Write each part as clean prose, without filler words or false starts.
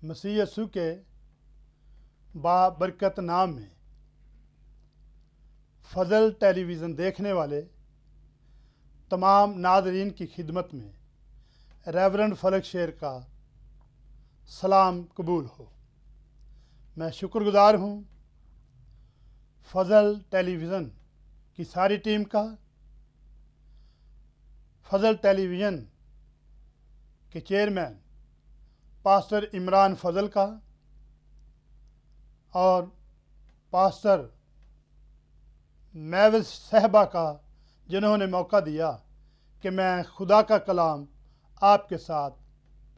मसीह यीशु के बाबरकत नाम में फजल टेलीविज़न देखने वाले तमाम नादरीन की खिदमत में रेवरेंड फलक शेर का सलाम कबूल हो। मैं शुक्रगुजार हूँ फजल टेलीविज़न की सारी टीम का, फजल टेलीविज़न के चेयरमैन पास्टर इमरान फजल का और पास्टर मैविस सहबा का, जिन्होंने मौका दिया कि मैं खुदा का कलाम आपके साथ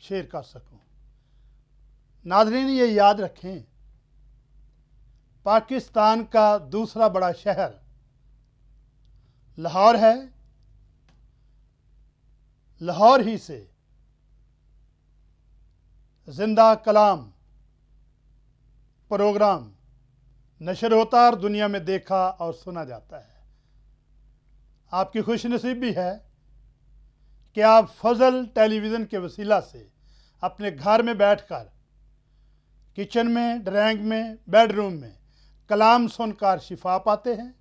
शेयर कर सकूं। नाज़रीन, ये याद रखें, पाकिस्तान का दूसरा बड़ा शहर लाहौर है। लाहौर ही से जिंदा कलाम प्रोग्राम नशर होता और दुनिया में देखा और सुना जाता है। आपकी खुशनसीबी है कि आप फजल टेलीविज़न के वसीला से अपने घर में बैठकर, किचन में, ड्राइंग में, बेडरूम में कलाम सुनकर शिफा पाते हैं,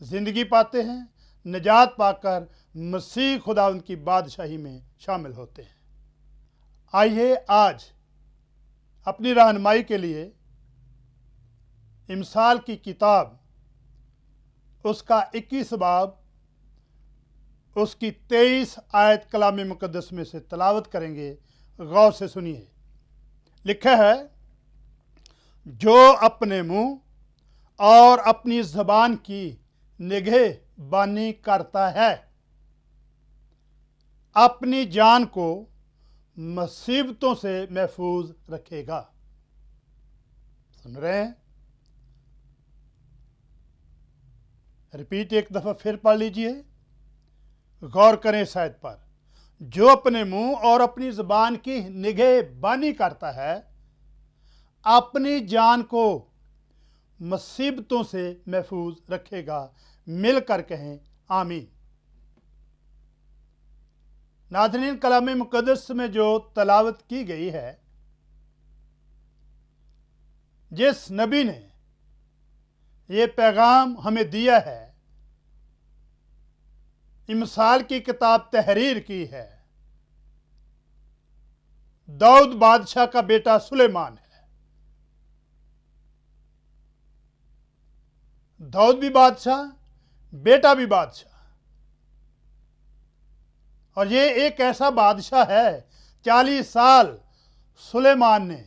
ज़िंदगी पाते हैं, निजात पाकर मसीह खुदावंद की बादशाही में शामिल होते हैं। आइए आज अपनी रहनुमाई के लिए इमसाल की किताब उसका 21 बाब उसकी 23 आयत कलाम मुकद्दस में से तलावत करेंगे। गौर से सुनिए। लिखा है, जो अपने मुंह और अपनी ज़बान की निगहबानी करता है, अपनी जान को मुसीबतों से महफूज रखेगा। सुन रहे हैं? रिपीट एक दफ़ा फिर पढ़ लीजिए, गौर करें इस आयत पर। जो अपने मुंह और अपनी ज़बान की निगहबानी करता है, अपनी जान को मुसीबतों से महफूज रखेगा। मिलकर कहें आमीन। नाज़रीन, कलाम मुकद्दस में जो तलावत की गई है, जिस नबी ने ये पैगाम हमें दिया है, इमसाल की किताब तहरीर की है, दाऊद बादशाह का बेटा सुलेमान है। दाऊद भी बादशाह, बेटा भी बादशाह, और ये एक ऐसा बादशाह है, 40 साल सुलेमान ने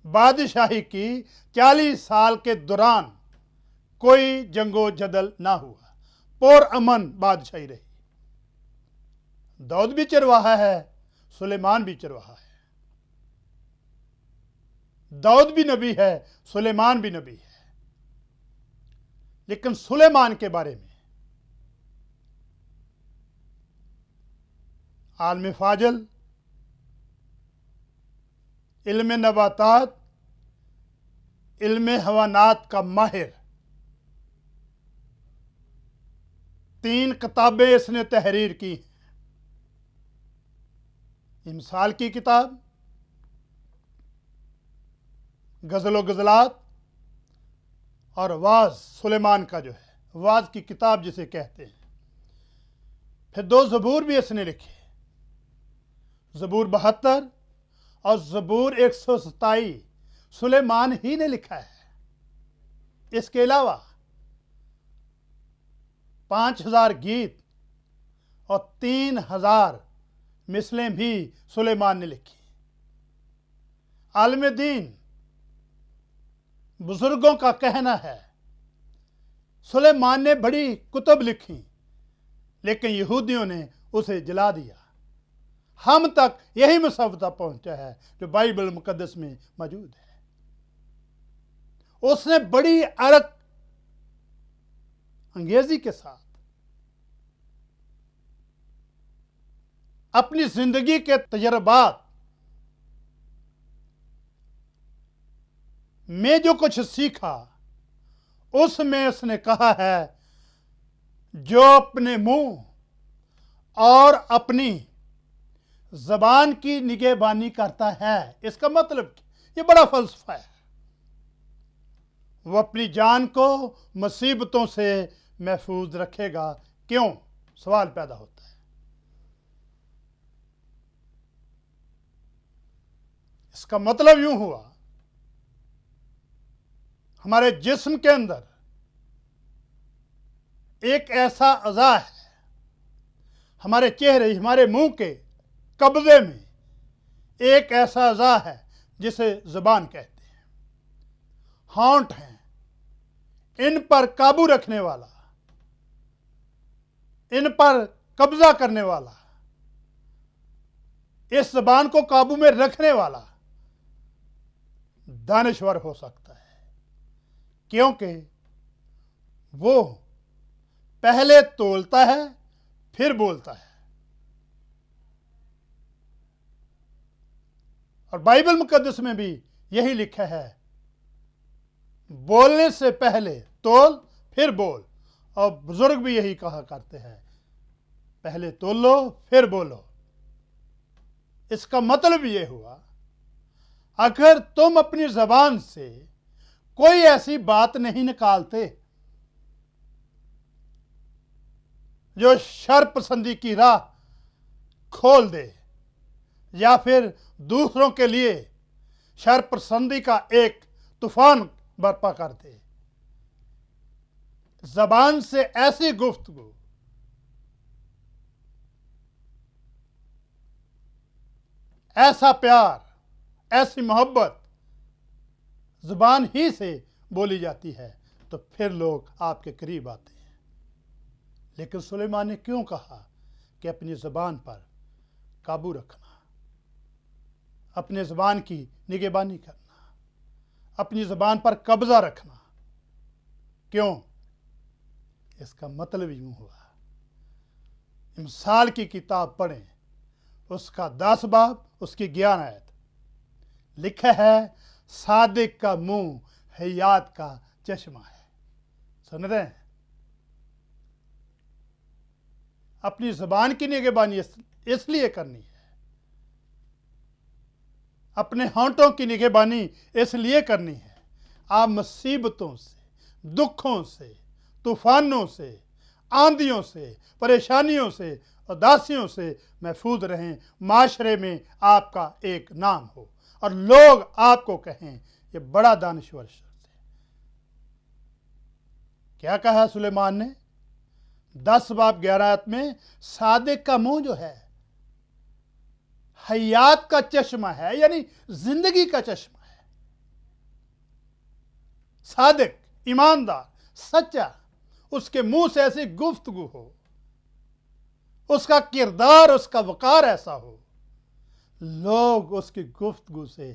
बादशाही की। 40 साल के दौरान कोई जंगो जदल ना हुआ, पुरअमन बादशाही रही। दाऊद भी चरवाहा है, सुलेमान भी चरवाहा है। दाऊद भी नबी है, सुलेमान भी नबी है। लेकिन सुलेमान के बारे में आलम फाजल, इल्म नबातात, इल्म हवानात का माहिर, 3 किताबें इसने तहरीर की। इमसाल की किताब, गज़ल गज़लात और वाज, सुलेमान का जो है वाज की किताब जिसे कहते हैं। फिर 2 ज़बूर भी इसने लिखे, ज़बूर 72 और ज़बूर 127 सुलेमान ही ने लिखा है। इसके अलावा 5000 गीत और 3000 मिसलें भी सुलेमान ने लिखी। आलम दीन बुजुर्गों का कहना है, सुलेमान ने बड़ी कुतुब लिखी, लेकिन यहूदियों ने उसे जला दिया। हम तक यही मुसव्वदा पहुंचा है जो बाइबल मुकद्दस में मौजूद है। उसने बड़ी अरक अंगेजी के साथ अपनी जिंदगी के तजर्बात में जो कुछ सीखा, उसमें उसने कहा है, जो अपने मुंह और अपनी ज़बान की निगहबानी करता है। इसका मतलब ये बड़ा फ़लसफ़ा है। वो अपनी जान को मुसीबतों से महफूज रखेगा। क्यों? सवाल पैदा होता है। इसका मतलब यूं हुआ, हमारे जिस्म के अंदर एक ऐसा अज़ा है, हमारे चेहरे, हमारे मुंह के कब्जे में एक ऐसा अज़ा है जिसे ज़बान कहते हैं। होंठ हैं, इन पर काबू रखने वाला, इन पर कब्जा करने वाला, इस ज़बान को काबू में रखने वाला दानिश्वर हो सकता है, क्योंकि वो पहले तोलता है फिर बोलता है। और बाइबल मुकद्दस में भी यही लिखा है, बोलने से पहले तोल फिर बोल। और बुजुर्ग भी यही कहा करते हैं, पहले तोलो फिर बोलो। इसका मतलब ये हुआ, अगर तुम अपनी ज़बान से कोई ऐसी बात नहीं निकालते जो शर पसंदी की राह खोल दे या फिर दूसरों के लिए शर पसंदी का एक तूफान बर्पा कर दे, ज़बान से ऐसी गुफ्तगू, ऐसा प्यार, ऐसी मोहब्बत ज़बान ही से बोली जाती है, तो फिर लोग आपके करीब आते हैं। लेकिन सुलेमान ने क्यों कहा कि अपनी ज़बान पर काबू रखना, अपनी ज़बान की निगहबानी करना, अपनी ज़बान पर कब्जा रखना? क्यों? इसका मतलब यूं हुआ, मिसाल की किताब पढ़ें, उसका 10 बाब, उसकी 11 आयत, लिखा है, सादिक का मुंह हयात का चश्मा है। सुन रहे हैं? अपनी ज़बान की निगहबानी इसलिए करनी है, अपने होंठों की निगहबानी इसलिए करनी है, आप मुसीबतों से, दुखों से, तूफानों से, आंधियों से, परेशानियों से, उदासियों से महफूज रहें। माशरे में आपका एक नाम हो और लोग आपको कहें, ये बड़ा दानिश्वर शख्स है। क्या कहा सुलेमान ने 10 बाब 11 आयत में? सादिक का मुंह जो है हयात का चश्मा है, यानी जिंदगी का चश्मा है। सादिक, ईमानदार, सच्चा, उसके मुंह से ऐसी गुफ्तगू हो, उसका किरदार, उसका वकार ऐसा हो, लोग उसकी गुफ्तगू से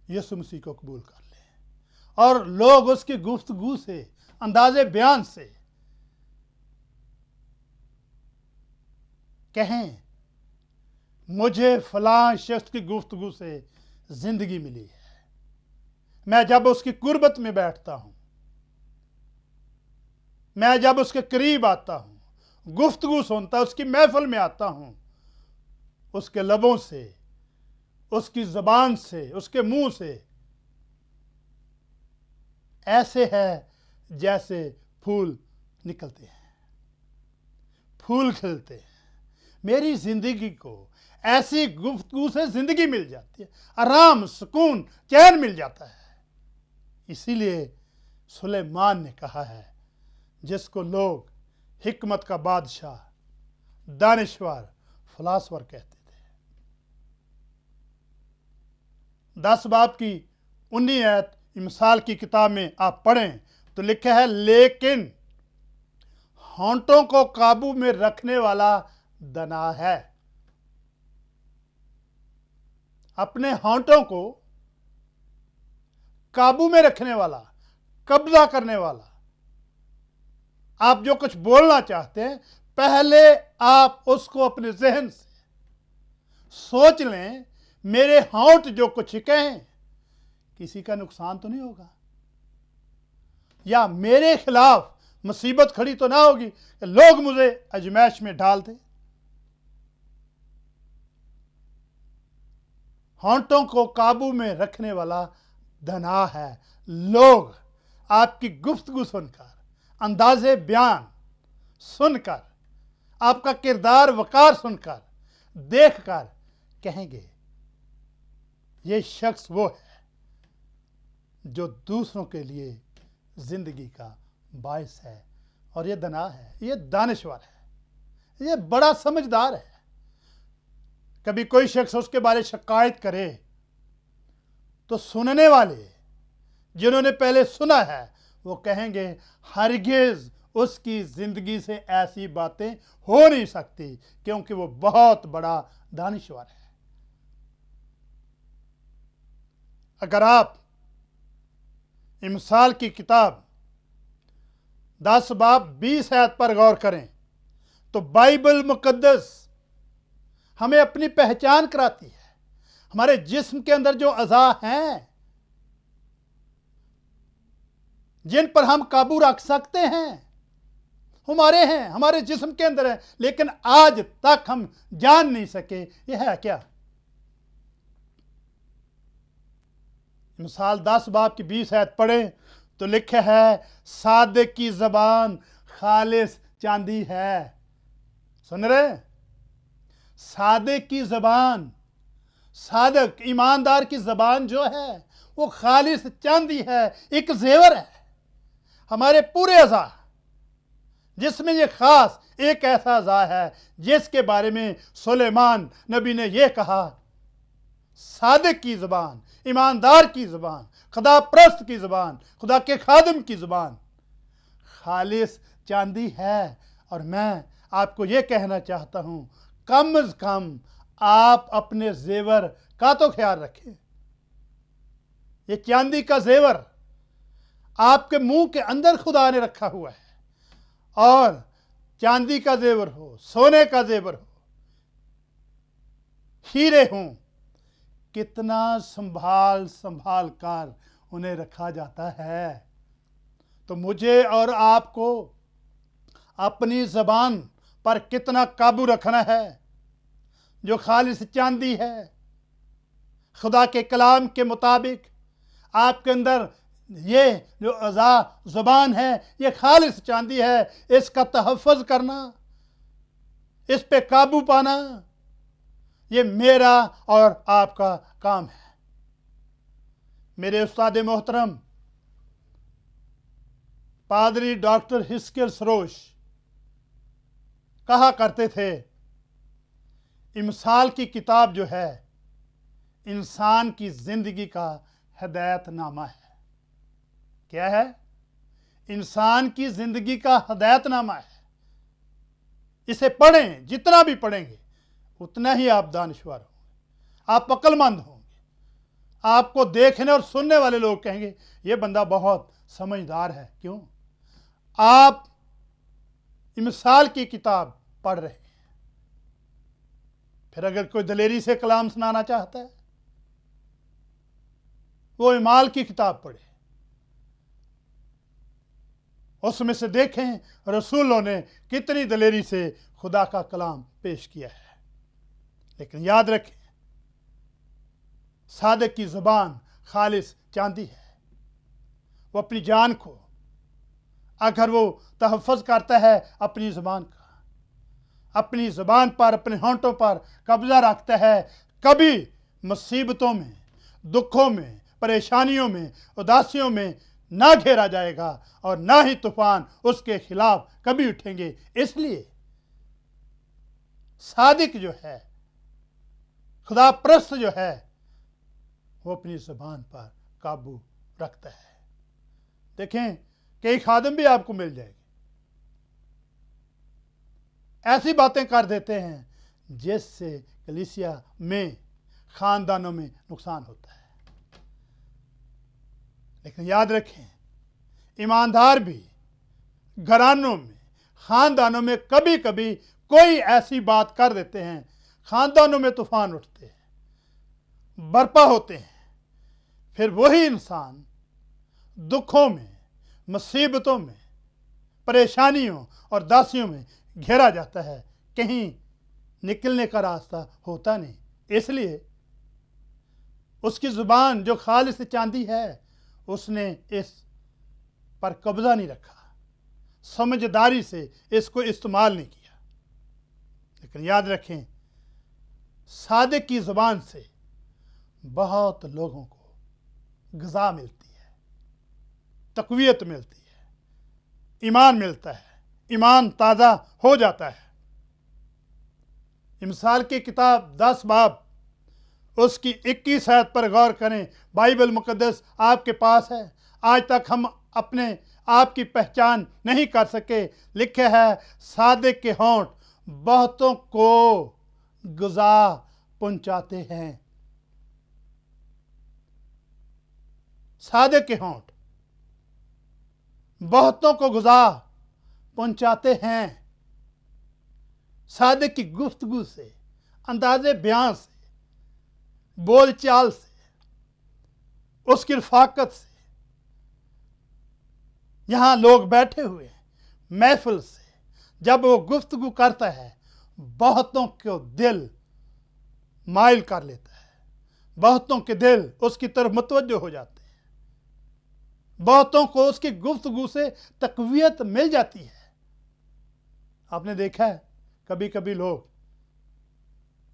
यीशु मसीह को कबूल कर लें और लोग उसकी गुफ्तगू से, अंदाजे बयान से कहें, मुझे फलां शख्स की गुफ्तगू से जिंदगी मिली है। मैं जब उसकी कुर्बत में बैठता हूं, मैं जब उसके करीब आता हूं, गुफ्तगू सुनता, उसकी महफिल में आता हूं, उसके लबों से, उसकी ज़बान से, उसके मुंह से ऐसे है जैसे फूल निकलते हैं, फूल खिलते हैं। मेरी जिंदगी को ऐसी गुफ्तगू से जिंदगी मिल जाती है, आराम, सुकून, चैन मिल जाता है। इसीलिए सुलेमान ने कहा है, जिसको लोग हिकमत का बादशाह, दानिश्वर, फिलासफर कहते थे। 10 बाब की 19 आयत मिसाल की किताब में आप पढ़ें तो लिखा है, लेकिन होंठों को काबू में रखने वाला दना है। अपने होंठों को काबू में रखने वाला, कब्जा करने वाला। आप जो कुछ बोलना चाहते हैं, पहले आप उसको अपने जहन से सोच लें, मेरे होंठ जो कुछ कहें किसी का नुकसान तो नहीं होगा, या मेरे खिलाफ मुसीबत खड़ी तो ना होगी कि लोग मुझे अजमाइश में डाल दें। होंठों को काबू में रखने वाला धना है। लोग आपकी गुफ्तगू सुनकर, अंदाज़े बयान सुनकर, आपका किरदार वकार सुनकर, देखकर कहेंगे ये शख्स वो है जो दूसरों के लिए ज़िंदगी का बायस है, और ये धना है, ये दानिश्वर है, ये बड़ा समझदार है। कभी कोई शख्स उसके बारे शिकायत करे तो सुनने वाले जिन्होंने पहले सुना है वो कहेंगे हरगिज़ उसकी ज़िंदगी से ऐसी बातें हो नहीं सकती, क्योंकि वो बहुत बड़ा दानिश्वर है। अगर आप इमसाल की किताब 10 बाब 20 आयत पर गौर करें तो बाइबल मुकद्दस हमें अपनी पहचान कराती है। हमारे जिस्म के अंदर जो अज़ा हैं जिन पर हम काबू रख सकते हैं, हमारे हैं, हमारे जिस्म के अंदर है, लेकिन आज तक हम जान नहीं सके यह है क्या। मिसाल 10 बाब की 20 आयत पढ़े तो लिखे है सादिक की ज़बान खालिस चांदी है। सुन रहे? सादिक की ज़बान, सादिक ईमानदार की ज़बान जो है वो खालिस चांदी है, एक जेवर है। हमारे पूरे अज़ा जिसमें ये खास एक ऐसा अज़ा है जिसके बारे में सुलेमान नबी ने यह कहा, सादिक की ज़बान, ईमानदार की ज़बान, खुदा परस्त की ज़बान, खुदा के खादिम की ज़बान खालिस चांदी है। और मैं आपको ये कहना चाहता हूँ, कम अज़ कम आप अपने जेवर का तो ख्याल रखें। ये चांदी का जेवर आपके मुंह के अंदर खुदा ने रखा हुआ है, और चांदी का जेवर हो, सोने का जेवर हो, हीरे हों, कितना संभाल संभाल कर उन्हें रखा जाता है। तो मुझे और आपको अपनी ज़बान पर कितना काबू रखना है जो खालिस चांदी है। खुदा के कलाम के मुताबिक आपके अंदर ये जो अज़ा ज़बान है ये खालिस चांदी है, इसका तहफ़्फ़ुज़ करना, इस पे काबू पाना, ये मेरा और आपका काम है। मेरे उस्ताद मोहतरम पादरी डॉक्टर हिस्कियल सरोश कहा करते थे, इमसाल की किताब जो है इंसान की ज़िंदगी का हिदायतनामा है। क्या है? इंसान की ज़िंदगी का हिदायतनामा है। इसे पढ़ें, जितना भी पढ़ेंगे उतना ही आप दानिश्वर होंगे, आप अक्लमंद होंगे। आपको देखने और सुनने वाले लोग कहेंगे ये बंदा बहुत समझदार है। क्यों? आप इमसाल की किताब पढ़ रहे हैं। फिर अगर कोई दलेरी से कलाम सुनाना चाहता है वो इमाल की किताब पढ़े, उसमें से देखें रसूलों ने कितनी दलेरी से खुदा का कलाम पेश किया है। लेकिन याद रखें, सादिक की ज़बान खालिस चांदी है। वो अपनी जान को अगर वो तहफ़्फ़ुज़ करता है अपनी ज़बान का, अपनी ज़बान पर, अपने होंठों पर कब्ज़ा रखता है, कभी मुसीबतों में, दुखों में, परेशानियों में, उदासियों में ना घेरा जाएगा और ना ही तूफान उसके खिलाफ कभी उठेंगे। इसलिए सादिक जो है, खुदा परस्त जो है, वो अपनी ज़बान पर काबू रखता है। देखें, कई खादिम भी आपको मिल जाएंगे, ऐसी बातें कर देते हैं जिससे कलीसिया में, खानदानों में नुकसान होता है। लेकिन याद रखें, ईमानदार भी घरानों में, खानदानों में कभी कभी कोई ऐसी बात कर देते हैं, खानदानों में तूफान उठते हैं, बर्पा होते हैं। फिर वही इंसान दुखों में, मुसीबतों में, परेशानियों और दासियों में घेरा जाता है, कहीं निकलने का रास्ता होता नहीं। इसलिए उसकी ज़ुबान जो खालिस चांदी है, उसने इस पर कब्ज़ा नहीं रखा, समझदारी से इसको इस्तेमाल नहीं किया। लेकिन याद रखें, सादिक की ज़ुबान से बहुत लोगों को ग़िज़ा मिलती है, तक़वियत मिलती है, ईमान मिलता है, ईमान ताज़ा हो जाता है। मिसाल की किताब 10 बाब उसकी 21 आयत पर गौर करें। बाइबल मुक़द्दस आपके पास है। आज तक हम अपने आप की पहचान नहीं कर सके। लिखे है, सादिक के होंठ बहुतों को ग़िज़ा पहुंचाते हैं। सादिक के होंठ बहुतों को ग़िज़ा पहुंचाते हैं। सादिक की गुफ्तगू से, अंदाज़े बयान से, बोलचाल से, उसकी रफ़ाकत से, यहाँ लोग बैठे हुए हैं, महफिल से जब वो गुफ्तगू करता है, बहुतों को दिल माइल कर लेता है, बहुतों के दिल उसकी तरफ मुतवज्जो हो जाते हैं, बहुतों को उसकी गुफ्तगू से तक़वियत मिल जाती है। आपने देखा है, कभी कभी लोग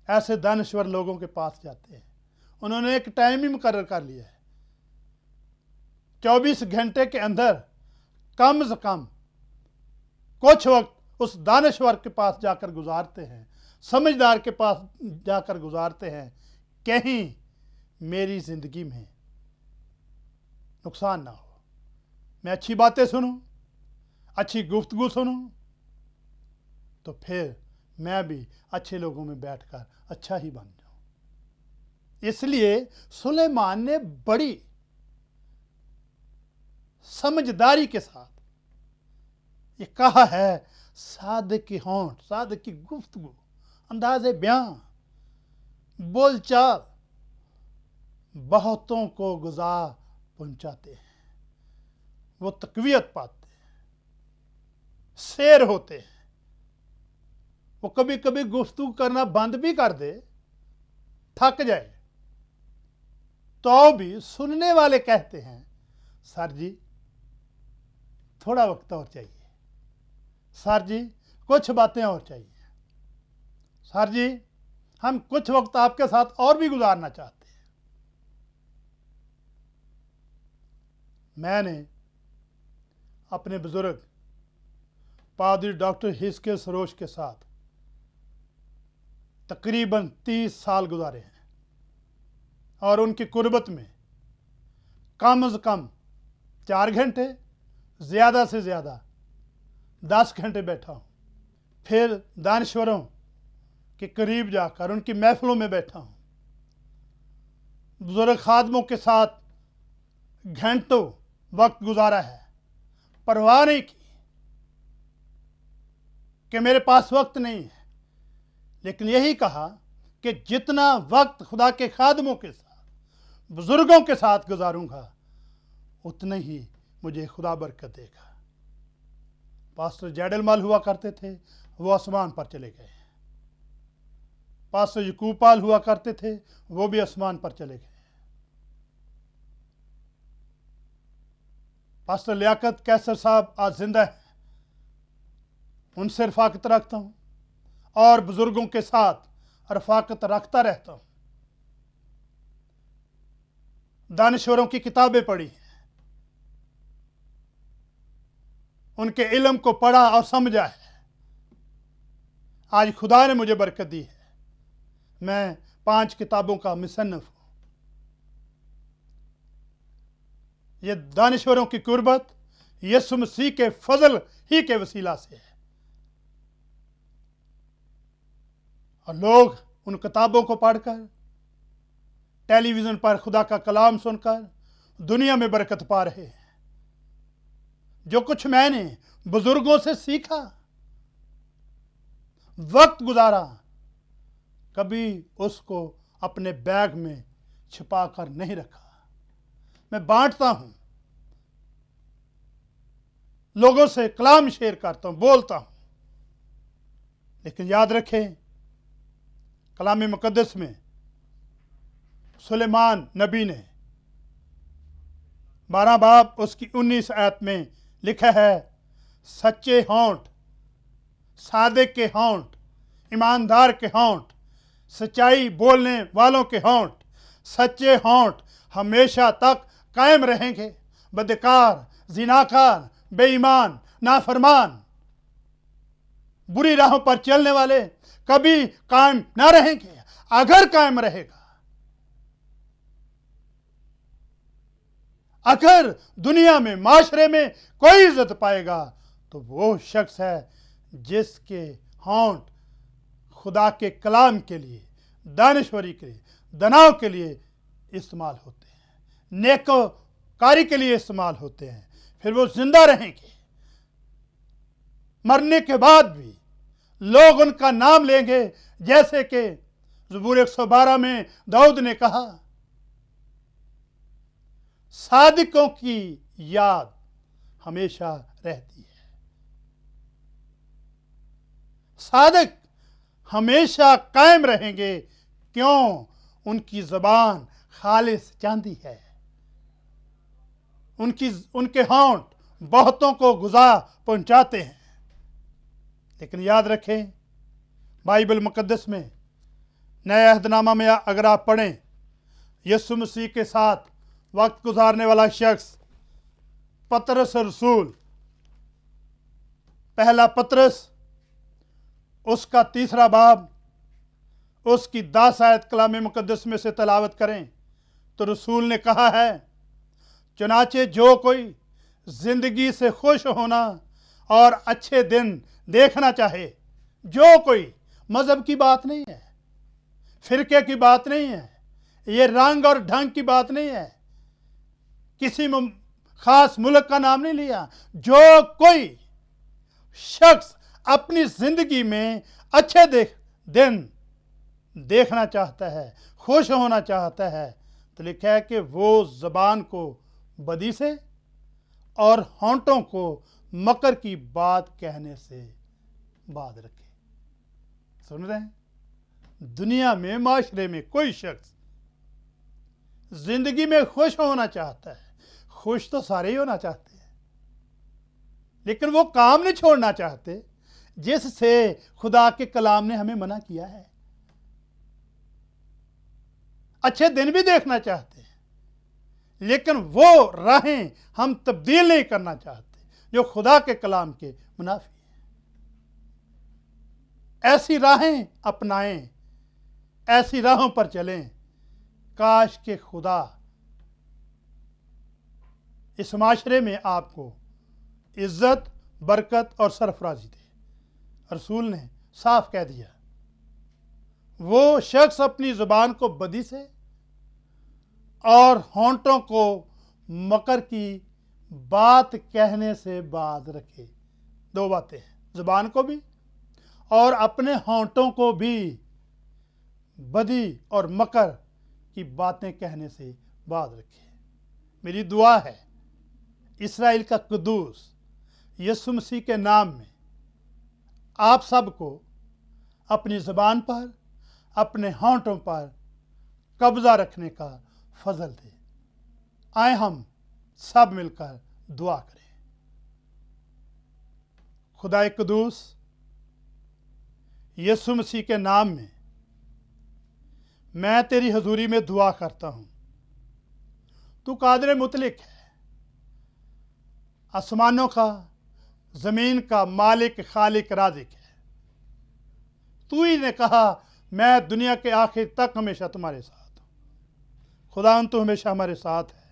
ऐसे दानश्वर लोगों के पास जाते हैं, उन्होंने एक टाइम ही मुकर्रर कर लिया है, 24 घंटे के अंदर कम से कम कुछ वक्त उस दानश्वर के पास जाकर गुजारते हैं, समझदार के पास जाकर गुजारते हैं, कहीं मेरी ज़िंदगी में नुकसान ना हो, मैं अच्छी बातें सुनूं, अच्छी गुफ्तगू सुनूं, तो फिर मैं भी अच्छे लोगों में बैठकर अच्छा ही बन जाऊं। इसलिए सुलेमान ने बड़ी समझदारी के साथ ये कहा है, सादिक की होंठ, सादिक की गुफ्तगू, अंदाज़े बयान, बोलचाल बहुतों को ग़िज़ा पहुंचाते हैं। वो तक़वियत पाते हैं, शेर होते हैं। वो कभी कभी गुफ्तगू करना बंद भी कर दे, थक जाए, तो भी सुनने वाले कहते हैं, सर जी थोड़ा वक्त और चाहिए, सर जी कुछ बातें और चाहिए, सर जी हम कुछ वक्त आपके साथ और भी गुजारना चाहते हैं। मैंने अपने बुजुर्ग पादरी डॉक्टर हिस्कियल सरोश के साथ तकरीबन 30 साल गुजारे हैं और उनकी कुर्बत में कम से कम 4 घंटे, ज़्यादा से ज़्यादा 10 घंटे बैठा हूँ। फिर दानश्वरों के करीब जाकर उनकी महफिलों में बैठा हूँ, बुजुर्ग खादमों के साथ घंटों वक्त गुजारा है, परवाह नहीं की कि मेरे पास वक्त नहीं है, लेकिन यही कहा कि जितना वक्त खुदा के खादमों के साथ, बुजुर्गों के साथ गुजारूंगा, उतने ही मुझे खुदा बरकत देगा। पास्टर जैडलमाल हुआ करते थे, वो आसमान पर चले गए। पास्टर यकूब पाल हुआ करते थे, वो भी आसमान पर चले गए। पास्टर लियाकत कैसर साहब आज जिंदा है, उनसे रफाकत रखता हूँ और बुजुर्गों के साथ रफाकत रखता रहता हूँ। दानश्वरों की किताबें पढ़ी हैं, उनके इल्म को पढ़ा और समझा है। आज खुदा ने मुझे बरकत दी है, मैं 5 किताबों का मुसन्निफ हूँ। ये दानश्वरों की कुर्बत यीशु मसीह के फजल ही के वसीला से है, और लोग उन किताबों को पढ़कर, टेलीविज़न पर खुदा का कलाम सुनकर दुनिया में बरकत पा रहे हैं। जो कुछ मैंने बुजुर्गों से सीखा, वक्त गुजारा, कभी उसको अपने बैग में छिपा कर नहीं रखा। मैं बांटता हूं, लोगों से कलाम शेयर करता हूं, बोलता हूं, लेकिन याद रखें, कलाम मुकद्दस में सुलेमान नबी ने 12 बाब उसकी 19 आयत में लिखा है, सच्चे होंठ, सादिक के होंठ, ईमानदार के होंठ, सच्चाई बोलने वालों के होंठ, सच्चे होंठ हमेशा तक कायम रहेंगे। बदकार, जिनाकार, बेईमान, नाफरमान, बुरी राहों पर चलने वाले कभी कायम ना रहेंगे। अगर कायम रहेगा, अगर दुनिया में, माशरे में कोई इज्जत पाएगा तो वो शख्स है जिसके होंठ खुदा के कलाम के लिए, दानिश्वरी के लिए, दनाव के लिए इस्तेमाल होते हैं, नेकोकारी के लिए इस्तेमाल होते हैं। फिर वो जिंदा रहेंगे, मरने के बाद भी लोग उनका नाम लेंगे, जैसे कि ज़बूर 112 में दाऊद ने कहा, सादिकों की याद हमेशा रहती है। सादिक हमेशा कायम रहेंगे, क्यों? उनकी ज़बान खालिस चांदी है, उनके होंठ बहुतों को गुज़ा पहुंचाते हैं। लेकिन याद रखें, बाइबल मुकद्दस में, नए अहदनामा में अगर आप पढ़ें, यीशु मसीह के साथ वक्त गुजारने वाला शख्स पतरस रसूल, पहला पतरस उसका 3 बाब उसकी 10 आयत कलाम मुकद्दस में से तलावत करें तो रसूल ने कहा है, चुनाचे जो कोई जिंदगी से खुश होना और अच्छे दिन देखना चाहे, जो कोई, मजहब की बात नहीं है, फिरके की बात नहीं है, ये रंग और ढंग की बात नहीं है, किसी खास मुल्क का नाम नहीं लिया, जो कोई शख्स अपनी जिंदगी में अच्छे दिन देखना चाहता है, खुश होना चाहता है, तो लिखा है कि वो ज़बान को बदी से और होंठों को मकर की बात कहने से बाज रखे। सुन रहे हैं? दुनिया में, माशरे में कोई शख्स जिंदगी में खुश होना चाहता है, खुश तो सारे ही होना चाहते हैं, लेकिन वो काम नहीं छोड़ना चाहते जिससे खुदा के कलाम ने हमें मना किया है। अच्छे दिन भी देखना चाहते हैं, लेकिन वो राहें हम तब्दील नहीं करना चाहते जो खुदा के कलाम के मुनाफी है। ऐसी राहें अपनाएं, ऐसी राहों पर चलें, काश के खुदा इस माशरे में आपको इज्जत, बरकत और सरफराजी दे। रसूल ने साफ कह दिया, वो शख्स अपनी ज़ुबान को बदी से और होंठों को मकर की बात कहने से बाज रखे। 2 बातें हैं, ज़ुबान को भी और अपने होंठों को भी बदी और मकर की बातें कहने से बाज रखे। मेरी दुआ है, इस्राएल का कुद्दूस यीशु मसीह के नाम में आप सबको अपनी ज़ुबान पर, अपने होंठों पर कब्जा रखने का फजल दे। आए हम सब मिलकर दुआ करें। खुदाए कुद्दूस, यीशु मसीह के नाम में मैं तेरी हजूरी में दुआ करता हूँ। तू कादिर मुतलिक है, आसमानों का, ज़मीन का मालिक, खालिक, राज़िक है। तू ही ने कहा, मैं दुनिया के आखिर तक हमेशा तुम्हारे साथ हूँ। खुदा तू हमेशा हमारे साथ है।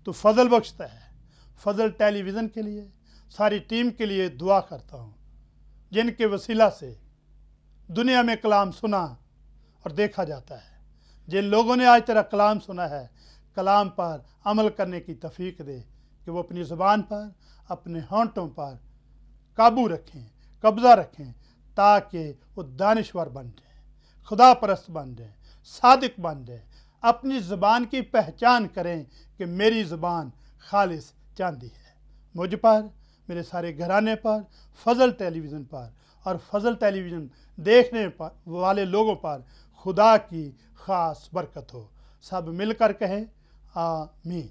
तू फजल बख्शता है। फजल टेलीविज़न के लिए, सारी टीम के लिए दुआ करता हूँ, जिनके वसीला से दुनिया में कलाम सुना और देखा जाता है। जिन लोगों ने आज तेरा कलाम सुना है, कलाम पर अमल करने की तौफीक दे कि वो अपनी ज़ुबान पर, अपने होंठों पर काबू रखें, कब्ज़ा रखें, ताकि वो दानिश्वर बन जाए, खुदा परस्त बन जाए, सादिक बन जाए, अपनी ज़ुबान की पहचान करें कि मेरी ज़ुबान खालिस चांदी है। मुझ पर, मेरे सारे घराने पर, फजल टेलीविज़न पर और फजल टेलीविज़न देखने पर वाले लोगों पर खुदा की ख़ास बरकत हो। सब मिलकर कहें आमीन।